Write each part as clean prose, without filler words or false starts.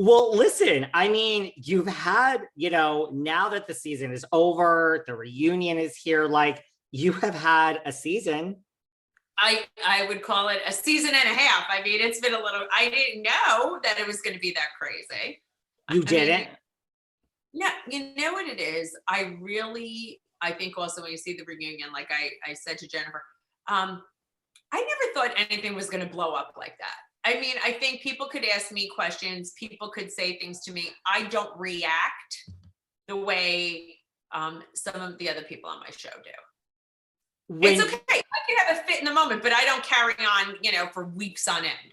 Well, listen, I mean, you've had, now that the season is over, the reunion is here, like you have had a season. I would call it a season and a half. I mean, it's been a little, I didn't know that it was going to be that crazy. You didn't? Yeah, you know what it is? I think also when you see the reunion, like I said to Jennifer, I never thought anything was going to blow up like that. I mean, I think people could ask me questions, people could say things to me. I don't react the way some of the other people on my show do. It's okay. I can have a fit in the moment, but I don't carry on, for weeks on end.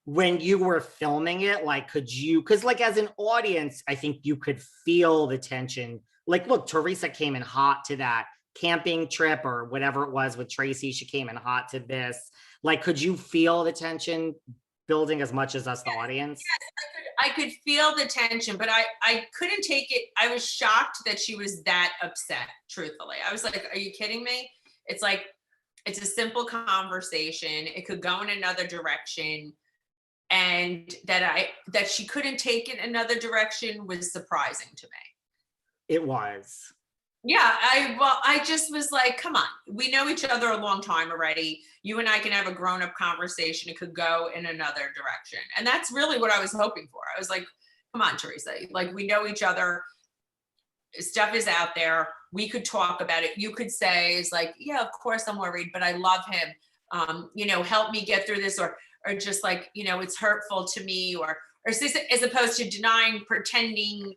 When you were filming it, like, because like as an audience, I think you could feel the tension. Like, look, Teresa came in hot to that camping trip or whatever it was with Tracy. She came in hot to this. Like, could you feel the tension building as much as us, the audience? Yes, I could feel the tension, but I couldn't take it. I was shocked that she was that upset, truthfully. I was like, are you kidding me? It's like, it's a simple conversation. It could go in another direction. And that she couldn't take it another direction was surprising to me. It was. Yeah, I just was like, come on, we know each other a long time already. You and I can have a grown-up conversation. It could go in another direction. And that's really what I was hoping for. I was like, come on, Teresa, like we know each other. Stuff is out there. We could talk about it. You could say, it's like, yeah, of course I'm worried, but I love him. Help me get through this, or just like, it's hurtful to me, or as opposed to denying, pretending,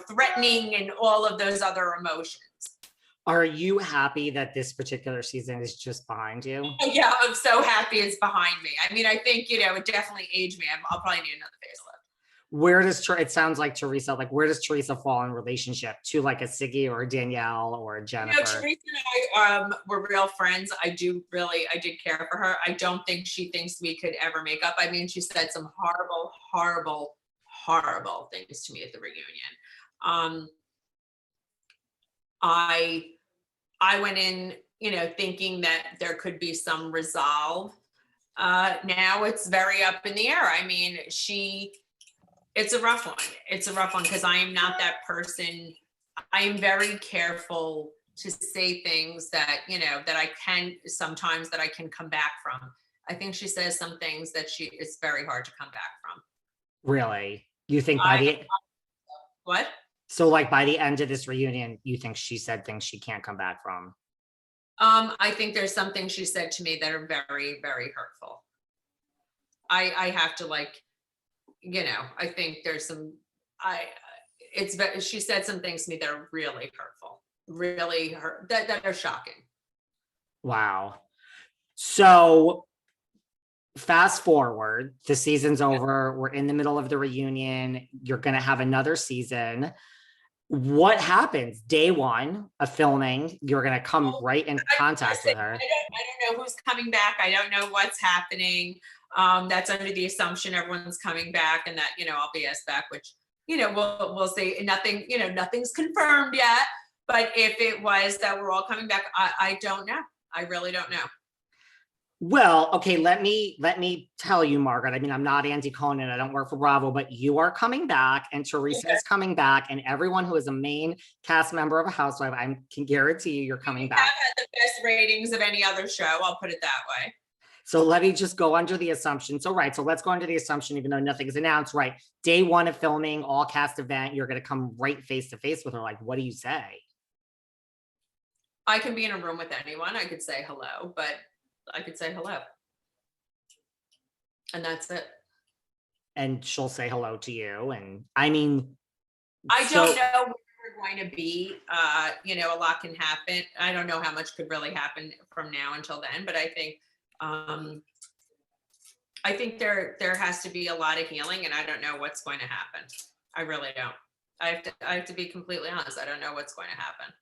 threatening, and all of those other emotions. Are you happy that this particular season is just behind you? Yeah, I'm so happy it's behind me. I mean, I think, it definitely aged me. I'll probably need another facelift. Where does it sounds like Teresa, like where does Teresa fall in relationship to like a Siggy or a Danielle or a Jennifer? Teresa and I were real friends. I did care for her. I don't think she thinks we could ever make up. I mean, she said some horrible, horrible, horrible things to me at the reunion. I went in, thinking that there could be some resolve. Now it's very up in the air. I mean, it's a rough one. It's a rough one because I am not that person. I am very careful to say things that, that I can come back from. I think she says some things that it's very hard to come back from. Really? You think what? So like by the end of this reunion, you think she said things she can't come back from? I think there's some things she said to me that are very, very hurtful. I have to I think there's some, she said some things to me that are really hurtful, really that are shocking. Wow. So fast forward, the season's over. We're in the middle of the reunion. You're going to have another season. What happens day one of filming? You're going to come right in contact with her. I don't know who's coming back. I don't know what's happening. That's under the assumption everyone's coming back, and that, I'll be asked back, which, we'll see. Nothing, nothing's confirmed yet, but if it was that we're all coming back, I don't know. I really don't know. Well, okay, let me tell you, Margaret. I mean, I'm not Andy Cohen and I don't work for Bravo, but you are coming back and Teresa is coming back, and everyone who is a main cast member of a Housewife, I can guarantee you're coming back. I've had the best ratings of any other show. I'll put it that way. So let me just go under the assumption. So let's go under the assumption, even though nothing's announced, right? Day one of filming, all cast event, you're going to come right face to face with her. Like, what do you say? I can be in a room with anyone. I could say hello, but I could say hello. And that's it. And she'll say hello to you. And I mean, I don't know where we're going to be. A lot can happen. I don't know how much could really happen from now until then, but I think there has to be a lot of healing, and I don't know what's going to happen. I really don't. I have to be completely honest. I don't know what's going to happen.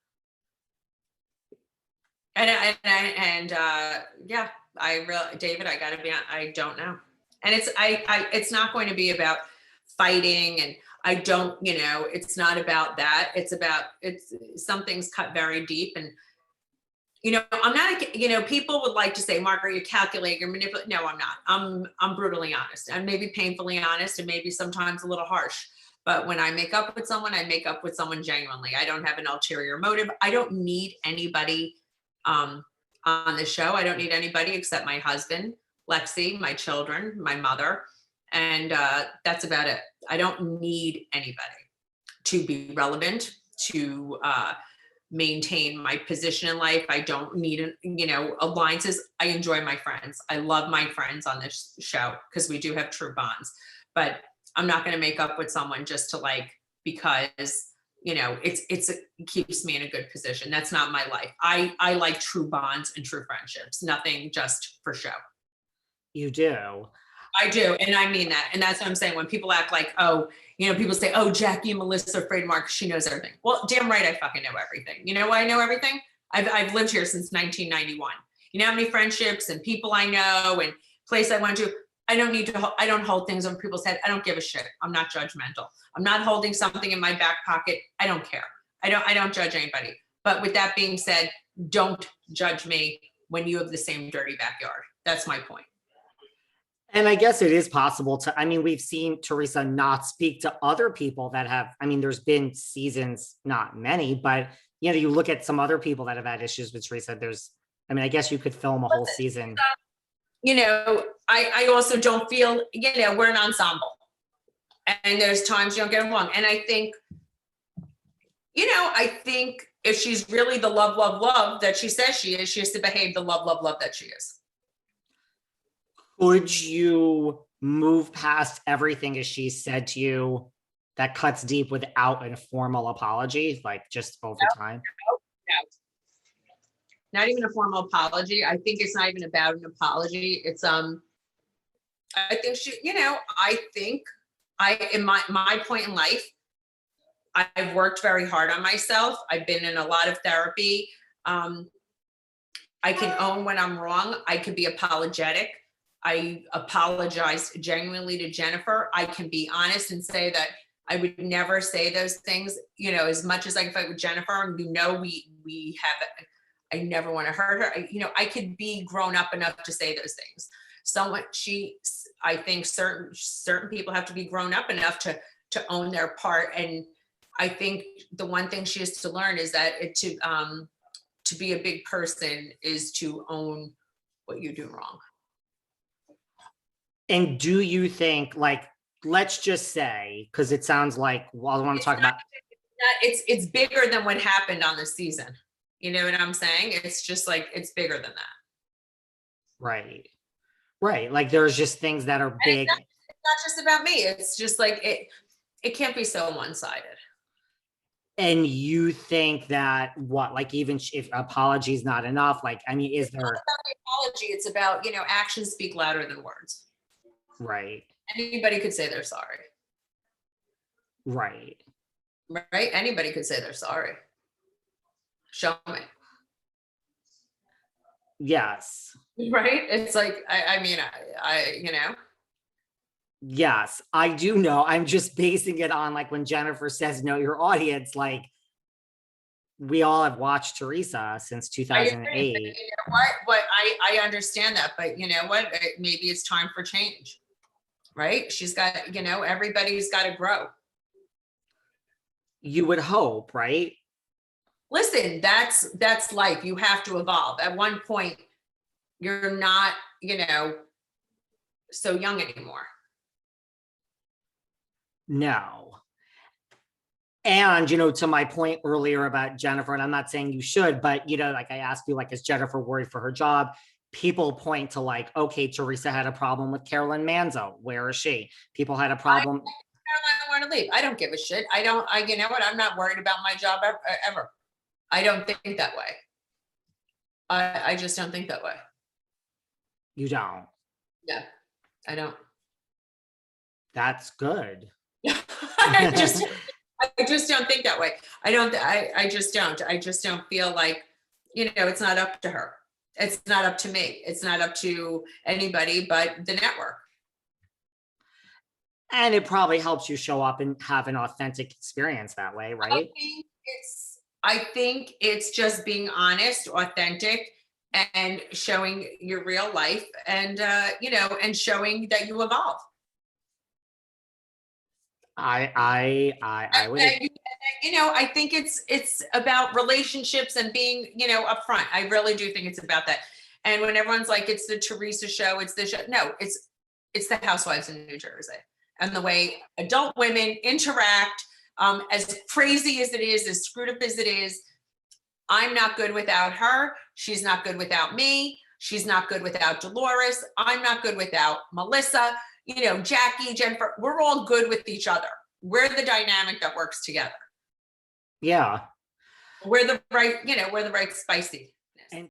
David, I gotta be on, I don't know. And it's not going to be about fighting, and I don't, it's not about that. It's something's cut very deep, and I'm not, people would like to say, Margaret, you're calculating, you're manipulating. No, I'm not. I'm brutally honest, and maybe painfully honest, and maybe sometimes a little harsh. But when I make up with someone, I make up with someone genuinely. I don't have an ulterior motive. I don't need anybody on the show. I don't need anybody except my husband, Lexi, my children, my mother, and that's about it. I don't need anybody to be relevant, to maintain my position in life. I don't need, alliances. I enjoy my friends. I love my friends on this show because we do have true bonds. But I'm not going to make up with someone just to because it keeps me in a good position. That's not my life. I like true bonds and true friendships, nothing just for show. You do. I do. And I mean that. And that's what I'm saying. When people act like, oh, people say, oh, Jackie and Melissa are afraid of Mark, she knows everything. Well, damn right, I fucking know everything. You know why I know everything? I've lived here since 1991. You know how many friendships and people I know and place I went to? I don't hold things over people's head. I don't give a shit. I'm not judgmental. I'm not holding something in my back pocket. I don't care. I don't judge anybody. But with that being said, don't judge me when you have the same dirty backyard. That's my point. And I guess it is possible we've seen Teresa not speak to other people that have, there's been seasons, not many, but you look at some other people that have had issues with Teresa. I guess you could film a whole season. I also don't feel, we're an ensemble and there's times you don't get along. And I think if she's really the love, love, love that she says she has to behave the love, love, love that she is. Could you move past everything as she said to you that cuts deep without a formal apology, just over time? No. Not even a formal apology. I think it's not even about an apology. It's I think she, in my point in life, I've worked very hard on myself. I've been in a lot of therapy. I can own when I'm wrong. I can be apologetic. I apologized genuinely to Jennifer. I can be honest and say that I would never say those things, as much as I can fight with Jennifer, and we have, I never want to hurt her. I could be grown up enough to say those things. I think certain people have to be grown up enough to own their part. And I think the one thing she has to learn is that to be a big person is to own what you do wrong. And do you think, let's just say, because it sounds like, I want to talk about. It's bigger than what happened on the season. You know what I'm saying? It's just it's bigger than that. Right. There's just things that are big. It's not just about me. It's just it can't be so one-sided. And you think that even if apology is not enough, is there? It's not about the apology. It's about, actions speak louder than words. Right. Anybody could say they're sorry. Right. Anybody could say they're sorry. Show me. Yes. Right. It's Yes, I do know. I'm just basing it on when Jennifer says, know your audience, we all have watched Teresa since 2008. You know what? I understand that, but you know what? Maybe it's time for change. Right? She's got, everybody's got to grow. You would hope, right? Listen, that's life. You have to evolve. At one point, you're not, so young anymore. No. And, to my point earlier about Jennifer, and I'm not saying you should, but, I asked you, is Jennifer worried for her job? People point to okay, Teresa had a problem with Carolyn Manzo. Where is she? People had a problem. I want to leave. I don't give a shit. You know what? I'm not worried about my job ever. I don't think that way. I just don't think that way. You don't? Yeah, I don't. That's good. I just don't think that way. I just don't. I just don't feel like, it's not up to her. It's not up to me. It's not up to anybody but the network. And it probably helps you show up and have an authentic experience that way, right? I think it's just being honest, authentic, and showing your real life, and and showing that you evolve. I would. I think it's about relationships and being, upfront. I really do think it's about that. And when everyone's like, it's the Teresa show, it's the show. No, it's the Housewives in New Jersey, and the way adult women interact. As crazy as it is, as screwed up as it is, I'm not good without her. She's not good without me. She's not good without Dolores. I'm not good without Melissa. Jackie, Jennifer, we're all good with each other. We're the dynamic that works together. Yeah. We're the right spicy.